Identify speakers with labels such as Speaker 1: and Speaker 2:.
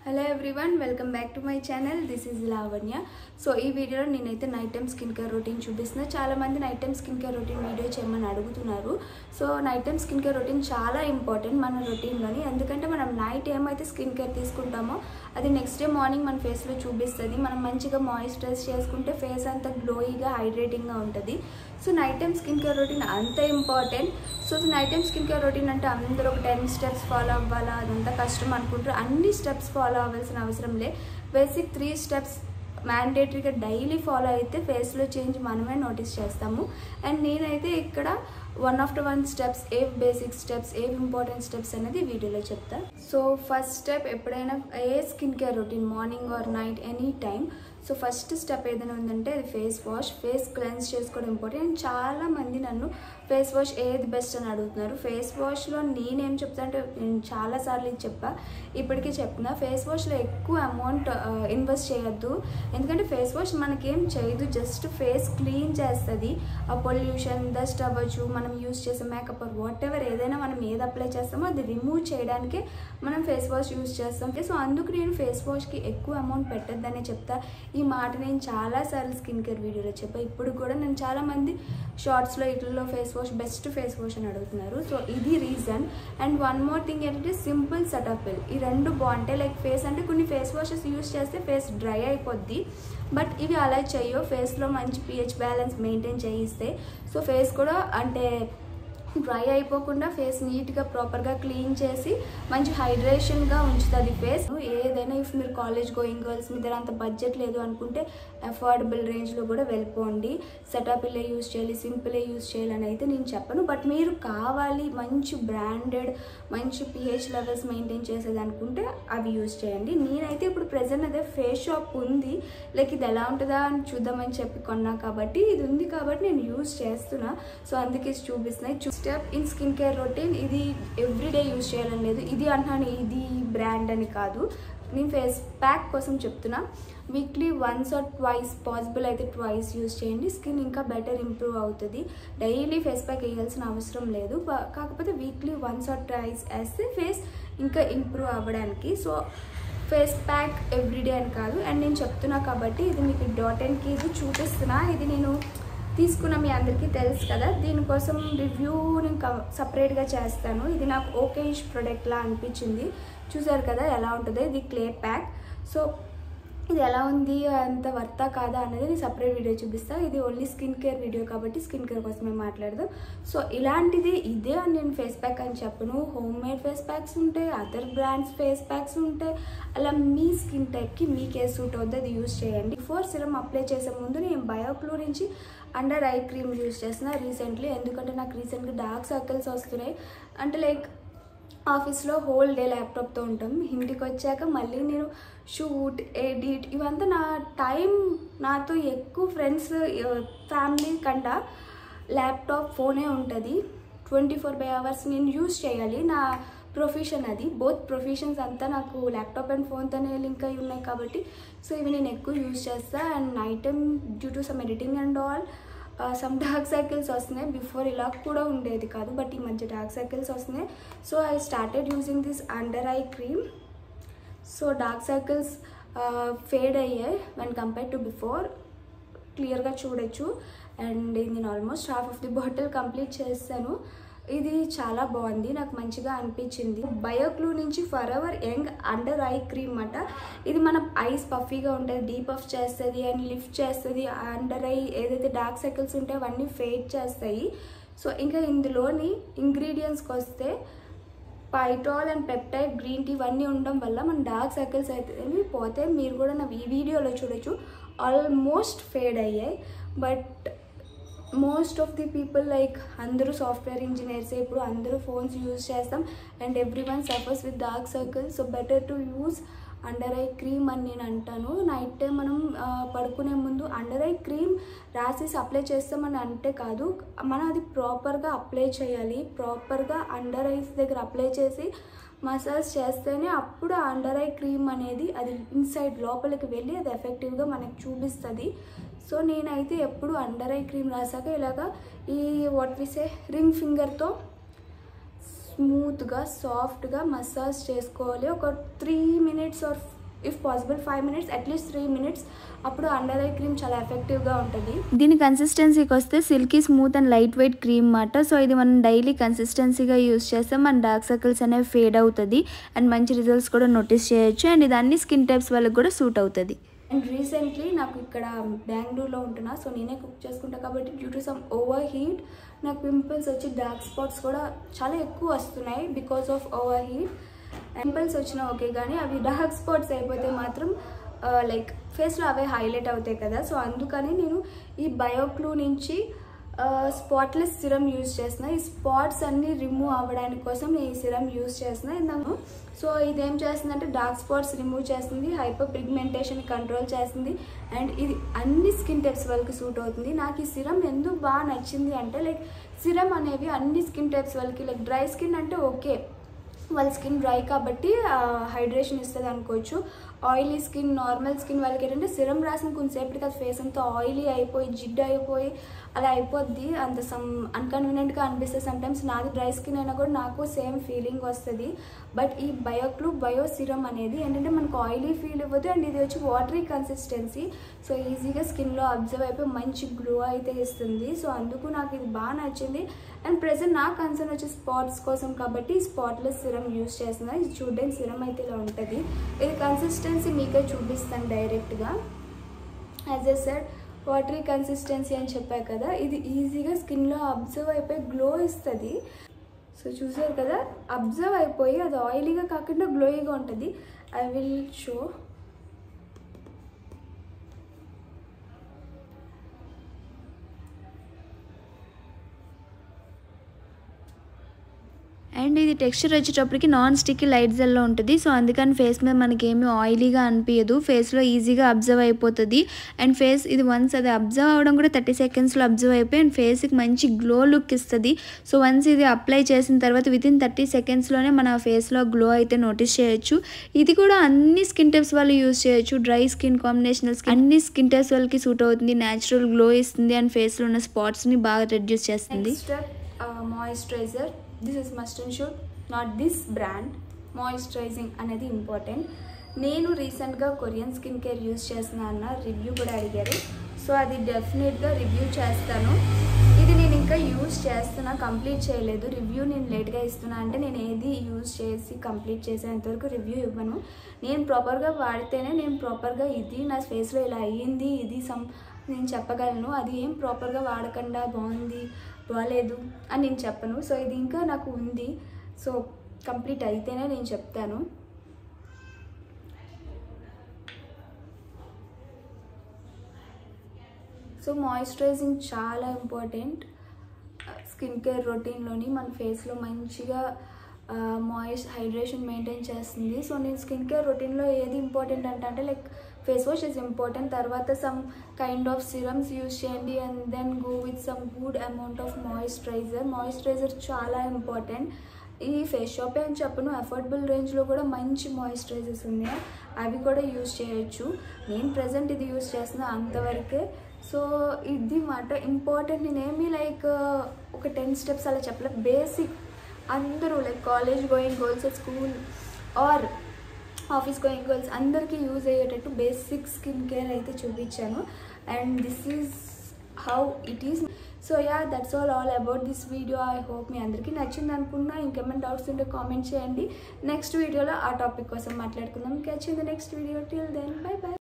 Speaker 1: Hello everyone, welcome back to my channel. This is Lavanya. So ee video lo nenaithe night time skincare routine chubistuna. Chaala mandi night time skincare routine video cheyamani adugutunnaru. So night time skincare routine chaala important mana routine loni, endukante manam night emaithe skincare teeskuntamo adi next day morning మన face lo చూపిస్తది. మనం మంచిగా moisturise చేసుకుంటే face అంతా గ్లోయిగా hydrating గా ఉంటది. So night time skin care routine అంత important. So night time skin care routine అంటే అందరూ ఒక 10 స్టెప్స్ ఫాలో అవ్వాలా, అదంతా కష్టం అనుకుంటారు. అన్ని స్టెప్స్ ఫాలో అవ్వాల్సిన అవసరం లే. బేసిక్ 3 స్టెప్స్ మ్యాండేటరీగా డైలీ ఫాలో అయితే ఫేస్లో చేంజ్ మనమే నోటీస్ చేస్తాము. అండ్ నేనైతే ఇక్కడ వన్ ఆఫ్టర్ వన్ స్టెప్స్, ఏ బేసిక్ స్టెప్స్, ఏ ఇంపార్టెంట్ స్టెప్స్ అనేది వీడియోలో చెప్తా. సో ఫస్ట్ స్టెప్, ఎప్పుడైనా ఏ skin care routine morning or night any time, so first step ఏదైనా ఉందంటే అది ఫేస్ వాష్. ఫేస్ క్లెన్స్ చేసుకోవడం ఇంపార్టెంట్. అండ్ చాలామంది నన్ను ఫేస్ వాష్ ఏది బెస్ట్ అని అడుగుతున్నారు. ఫేస్ వాష్లో నేనేం చెప్తా అంటే, నేను చాలాసార్లు ఇది చెప్పా, ఇప్పటికీ చెప్తున్నా, ఫేస్ వాష్లో ఎక్కువ అమౌంట్ ఇన్వెస్ట్ చేయొద్దు. ఎందుకంటే ఫేస్ వాష్ మనకేం చేయదు, జస్ట్ ఫేస్ క్లీన్ చేస్తుంది. ఆ పొల్యూషన్, డస్ట్ అవ్వచ్చు, మనం యూస్ చేసే మేకప్ ఆర్ వాట్ ఎవర్ ఏదైనా మనం ఏది అప్లై చేస్తామో అది రిమూవ్ చేయడానికే మనం ఫేస్ వాష్ యూస్ చేస్తాం. సో అందుకు నేను ఫేస్ వాష్కి ఎక్కువ అమౌంట్ పెట్టద్దనే చెప్తా. ఈ మాట నేను చాలాసార్లు స్కిన్ కేర్ వీడియోలో చెప్పా. ఇప్పుడు కూడా నేను చాలామంది షార్ట్స్లో ఇట్లలో face wash, best face wash అని అడుగుతున్నారు. సో ఇది reason. And one more thing ఏంటంటే సింపుల్ సెటఫిల్. ఈ రెండు బాగుంటాయి. లైక్ ఫేస్ అంటే కొన్ని ఫేస్ వాషెస్ యూస్ చేస్తే ఫేస్ డ్రై అయిపోద్ది, బట్ ఇవి అలా చేయవు. ఫేస్లో మంచి pH బ్యాలెన్స్ మెయింటైన్ చేయిస్తే సో ఫేస్ కూడా అంటే డ్రై అయిపోకుండా ఫేస్ నీట్గా ప్రాపర్గా క్లీన్ చేసి మంచి హైడ్రేషన్గా ఉంచుతుంది ఫేస్. ఏదైనా ఇఫ్ మీరు కాలేజ్ గోయింగ్ గర్ల్స్, మీ దగ్గర అంత బడ్జెట్ లేదు అనుకుంటే అఫోర్డబుల్ రేంజ్లో కూడా వెళ్ళిపోండి. సెటఫిలే యూస్ చేయాలి, సింపులే యూస్ చేయాలని అయితే నేను చెప్పను. బట్ మీరు కావాలి మంచి బ్రాండెడ్, మంచి pH లెవెల్స్ మెయింటైన్ చేసేది అనుకుంటే అవి యూస్ చేయండి. నేనైతే ఇప్పుడు ప్రెజెంట్ అదే ఫేస్ షాప్ ఉంది, లైక్ ఇది ఎలా ఉంటుందా అని చూద్దామని చెప్పి కొన్నా కాబట్టి, ఇది ఉంది కాబట్టి నేను యూస్ చేస్తున్నా. సో అందుకే చూపిస్తున్నాయి. Step in skin care routine, ఇది ఎవ్రీడే యూజ్ చేయాలని లేదు. ఇది అంటున్నాను, ఇది బ్రాండ్ అని కాదు, నేను ఫేస్ ప్యాక్ కోసం చెప్తున్నా. Weekly once or twice, possible అయితే ట్వైస్ యూజ్ చేయండి. స్కిన్ ఇంకా బెటర్ ఇంప్రూవ్ అవుతుంది. డైలీ ఫేస్ ప్యాక్ వేయాల్సిన అవసరం లేదు, కాకపోతే వీక్లీ వన్స్ ఆర్ ట్వైస్ వేస్తే ఫేస్ ఇంకా ఇంప్రూవ్ అవ్వడానికి. సో ఫేస్ ప్యాక్ ఎవ్రీడే అని కాదు. అండ్ నేను చెప్తున్నా కాబట్టి ఇది మీకు .nకి ఇది చూపిస్తున్నా. ఇది నేను తీసుకున్న మీ అందరికీ తెలుసు కదా, దీనికోసం రివ్యూ నేను సపరేట్గా చేస్తాను. ఇది నాకు ఓకేయిష్ ప్రోడక్ట్లా అనిపించింది. చూసారు కదా ఎలా ఉంటుందో. ఇది క్లే ప్యాక్. సో ఇది ఎలా ఉంది, అంత వర్తా కాదా అనేది నేను సపరేట్ వీడియో చూపిస్తాను. ఇది ఓన్లీ స్కిన్ కేర్ వీడియో కాబట్టి స్కిన్ కేర్ కోసమే మాట్లాడదాం. సో ఇలాంటిది ఇదే అని నేను ఫేస్ ప్యాక్ అని చెప్పను. హోమ్ మేడ్ ఫేస్ ప్యాక్స్ ఉంటాయి, అదర్ బ్రాండ్స్ ఫేస్ ప్యాక్స్ ఉంటాయి. అలా మీ స్కిన్ టైప్కి మీకు ఏ సూట్ అవుతుంది అది యూజ్ చేయండి. బిఫోర్ సిరమ్ అప్లై చేసే ముందు నేను బయోక్లూ నుంచి అండర్ ఐ క్రీమ్ యూజ్ చేస్తున్నా రీసెంట్లీ. ఎందుకంటే నాకు రీసెంట్గా డార్క్ సర్కిల్స్ వస్తున్నాయి. అంటే లైక్ ఆఫీస్లో హోల్ డే ల్యాప్టాప్తో ఉంటాం, ఇంటికి వచ్చాక మళ్ళీ నేను షూట్, ఎడిట్ ఇవంతా నా టైం, నాతో ఎక్కువ ఫ్రెండ్స్, ఫ్యామిలీ కంటే ల్యాప్టాప్, ఫోనే ఉంటుంది. 24/7 నేను యూజ్ చేయాలి. నా ప్రొఫెషన్ అది. బోత్ ప్రొఫెషన్స్ అంతా నాకు ల్యాప్టాప్ అండ్ ఫోన్తోనే లింక్ అయి ఉన్నాయి కాబట్టి సో ఇవి నేను ఎక్కువ యూజ్ చేస్తాను. And night time due to some editing and all some dark circles వస్తున్నాయి. బిఫోర్ ఇలా కూడా ఉండేది కాదు, బట్ ఈ మధ్య డార్క్ సర్కిల్స్ వస్తున్నాయి. So I started using this under eye cream. So dark circles fade అయ్యాయి వెన్ కంపేర్ టు బిఫోర్, క్లియర్గా చూడొచ్చు. అండ్ నేను almost half of the bottle complete చేశాను. ఇది చాలా బాగుంది, నాకు మంచిగా అనిపించింది. బయోక్లూ నుంచి for ever young under eye cream అట. ఇది మన ఐస్ పఫీగా ఉంటుంది, డీపఫ్ చేస్తుంది అండ్ లిఫ్ట్ చేస్తుంది. అండర్ ఐ ఏదైతే డార్క్ సర్కిల్స్ ఉంటాయో అవన్నీ ఫేడ్ చేస్తాయి. సో ఇంకా ఇందులోని ఇంగ్రీడియంట్స్కి వస్తే పైటాల్ అండ్ పెప్టైడ్, గ్రీన్ టీ ఇవన్నీ ఉండడం వల్ల మన డార్క్ సర్కిల్స్ అయితే పోతే మీరు కూడా నా ఈ వీడియోలో చూడొచ్చు ఆల్మోస్ట్ ఫేడ్ అయ్యాయి. But most of the people like అందరూ సాఫ్ట్వేర్ ఇంజనీర్సే, ఇప్పుడు అందరూ ఫోన్స్ యూజ్ చేస్తాం and every one suffers with dark circles. So better to use under eye cream అని నేను అంటాను. నైట్ టైం మనం పడుకునే ముందు అండర్ ఐ క్రీమ్ రాసేసి అప్లై చేస్తామని అంటే కాదు, మనం అది ప్రాపర్గా అప్లై చేయాలి. ప్రాపర్గా అండర్ ఐస్ దగ్గర అప్లై చేసి మసాజ్ చేస్తేనే అప్పుడు అండర్ ఐ క్రీమ్ అనేది అది ఇన్సైడ్ లోపలికి వెళ్ళి అది ఎఫెక్టివ్గా మనకు చూపిస్తుంది. సో నేనైతే ఎప్పుడు అండర్ ఐ క్రీమ్ రాసాక ఇలాగా ఈ వాట్ వి సే రింగ్ ఫింగర్తో స్మూత్గా సాఫ్ట్గా మసాజ్ చేసుకోవాలి. ఒక 3 minutes or if possible 5 minutes, at least 3 minutes. అప్పుడు అండర్ ఐ క్రీమ్ చాలా ఎఫెక్టివ్గా ఉంటుంది. దీని కన్సిస్టెన్సీకి వస్తే silky smooth and light weight cream మాట. సో ఇది మనం డైలీ కన్సిస్టెన్సీగా యూస్ చేస్తే మన డార్క్ సర్కిల్స్ అనేవి ఫేడ్ అవుతుంది అండ్ మంచి రిజల్ట్స్ కూడా నోటీస్ చేయొచ్చు. అండ్ ఇది అన్ని స్కిన్ టైప్స్ వాళ్ళకి కూడా సూట్ అవుతుంది. అండ్ రీసెంట్లీ నాకు ఇక్కడ బెంగళూరులో ఉంటున్నా, సో నేనే కుక్ చేసుకుంటా కాబట్టి due to some over heat నాకు పింపుల్స్ వచ్చి డార్క్ స్పాట్స్ కూడా చాలా ఎక్కువ వస్తున్నాయి because of over heat. Pimples వచ్చినా ఓకే, కానీ అవి డార్క్ స్పాట్స్ అయిపోతే మాత్రం లైక్ ఫేస్లో అవే హైలైట్ అవుతాయి కదా. సో అందుకని నేను ఈ బయోక్లూ నుంచి స్పాట్లెస్ సిరమ్ యూజ్ చేస్తున్నా. ఈ స్పాట్స్ అన్నీ రిమూవ్ అవ్వడానికి కోసం నేను ఈ సిరమ్ యూజ్ చేస్తున్నా ఇందాక. సో ఇదేం చేస్తుందంటే డార్క్ స్పాట్స్ రిమూవ్ చేస్తుంది, హైపర్ పిగ్మెంటేషన్ కంట్రోల్ చేస్తుంది అండ్ ఇది అన్ని స్కిన్ టైప్స్ వాళ్ళకి సూట్ అవుతుంది. నాకు ఈ సిరమ్ ఎందుకు బాగా నచ్చింది అంటే లైక్ సిరమ్ అనేవి అన్ని స్కిన్ టైప్స్ వాళ్ళకి, లైక్ డ్రై స్కిన్ అంటే ఓకే, వాళ్ళ స్కిన్ డ్రై కాబట్టి హైడ్రేషన్ ఇస్తుంది అనుకోవచ్చు. ఆయిలీ స్కిన్, నార్మల్ స్కిన్ వాళ్ళకి ఏంటంటే సిరం రాసిన కొంతసేపటికి అది ఫేస్ అంతా ఆయిలీ అయిపోయి జిడ్డు అయిపోయి అలా అయిపోద్ది. అంత అన్కన్వీనియంట్గా అనిపిస్తుంది సమ్టైమ్స్. నాది డ్రై స్కిన్ అయినా కూడా నాకు సేమ్ ఫీలింగ్ వస్తుంది. బట్ ఈ బయోక్లూ బయో సిరం అనేది ఏంటంటే మనకు ఆయిలీ ఫీల్ ఇవ్వదు అండ్ ఇది వచ్చి వాటరీ కన్సిస్టెన్సీ. సో ఈజీగా స్కిన్లో అబ్జర్వ్ అయిపోయి మంచి గ్లో అయితే ఇస్తుంది. సో అందుకు నాకు ఇది బాగా నచ్చింది. అండ్ ప్రెజెంట్ నా కన్సర్న్ వచ్చి స్పాట్స్ కోసం కాబట్టి స్పాట్లెస్ సిరం యూజ్ చేస్తున్నా. ఇది చూడడానికి సిరం అయితే ఇలా ఉంటుంది. ఇది కన్సిస్టెన్సీ మీకే చూపిస్తాను డైరెక్ట్గా. As a said watery consistency అని చెప్పాను కదా, ఇది ఈజీగా స్కిన్లో అబ్జర్వ్ అయిపోయి గ్లో ఇస్తుంది. సో చూసారు కదా, అబ్జర్వ్ అయిపోయి అది ఆయిలీగా కాకుండా గ్లోయిగా ఉంటుంది. I will show. అండ్ ఇది టెక్స్చర్ వచ్చేటప్పటికి నాన్ స్టిక్కీ లైట్ జెల్లో ఉంటుంది. సో అందుకని ఫేస్ మీద మనకి ఏమీ ఆయిలీగా అనిపించదు, ఫేస్లో ఈజీగా అబ్జర్వ్ అయిపోతుంది. అండ్ ఫేస్ ఇది వన్స్ అది అబ్జర్వ్ అవ్వడం కూడా 30 secondsలో అబ్జర్వ్ అయిపోయి అండ్ ఫేస్కి మంచి గ్లో లుక్ ఇస్తుంది. సో వన్స్ ఇది అప్లై చేసిన తర్వాత వితిన్ 30 secondsలోనే మన ఫేస్లో గ్లో అయితే నోటీస్ చేయొచ్చు. ఇది కూడా అన్ని స్కిన్ టైప్స్ వాళ్ళు యూజ్ చేయొచ్చు. డ్రై స్కిన్, కాంబినేషనల్ స్కిన్, అన్ని స్కిన్ టైప్స్ వాళ్ళకి సూట్ అవుతుంది. న్యాచురల్ గ్లో ఇస్తుంది అండ్ ఫేస్లో ఉన్న స్పాట్స్ని బాగా రెడ్యూస్ చేస్తుంది. Moisturiser. This is must and should, not this brand. Moisturising అనేది ఇంపార్టెంట్. నేను రీసెంట్గా కొరియన్ స్కిన్ కేర్ యూజ్ చేస్తున్నా అన్న రివ్యూ కూడా అడిగారు. సో అది డెఫినెట్గా రివ్యూ చేస్తాను. ఇది నేను ఇంకా యూజ్ చేస్తున్నా, కంప్లీట్ చేయలేదు. రివ్యూ నేను లేట్గా ఇస్తున్నా అంటే నేను ఏది యూజ్ చేసి కంప్లీట్ చేసేంతవరకు రివ్యూ ఇవ్వను. నేను ప్రాపర్గా వాడితేనే నేను ప్రాపర్గా ఇది నా ఫేస్లో ఇలా అయ్యింది, ఇది నేను చెప్పగలను. అది ఏం ప్రాపర్గా వాడకుండా బాగుంది బాగాలేదు అని నేను చెప్పను. సో ఇది ఇంకా నాకు ఉంది. సో కంప్లీట్ అయితేనే నేను చెప్తాను. సో మాయిశ్చరైజింగ్ చాలా ఇంపార్టెంట్ స్కిన్ కేర్ రొటీన్లోని. మన ఫేస్లో మంచిగా హైడ్రేషన్ మెయింటైన్ చేస్తుంది. సో నేను స్కిన్ కేర్ రొటీన్లో ఏది ఇంపార్టెంట్ అంటే like face wash is important. తర్వాత some kind of serums use చేయండి and then go with some good amount of moisturiser చాలా ఇంపార్టెంట్. ఈ ఫేస్ షాపే అని చెప్పను, అఫోర్డబుల్ రేంజ్లో కూడా మంచి మాయిశ్చరైజర్స్ ఉన్నాయి, అవి కూడా యూజ్ చేయొచ్చు. నేను ప్రజెంట్ ఇది యూజ్ చేస్తున్నా అంతవరకే. సో ఇది మాట ఇంపార్టెంట్. నేనేమి లైక్ ఒక 10 steps అలా చెప్పలేదు. బేసిక్ అందరూ like college going girls, school or office going girls అందరికీ యూజ్ అయ్యేటట్టు బేసిక్ స్కిన్ కేర్ అయితే చూపించాను. And this is how it is. So yeah, that's all about this video. I hope మీ అందరికీ నచ్చింది అనుకున్నా. ఇంకేమైనా డౌట్స్ ఉంటే కామెంట్ చేయండి. నెక్స్ట్ వీడియోలో ఆ టాపిక్ కోసం మాట్లాడుకుందాం. Catch in the next video. Till then bye by.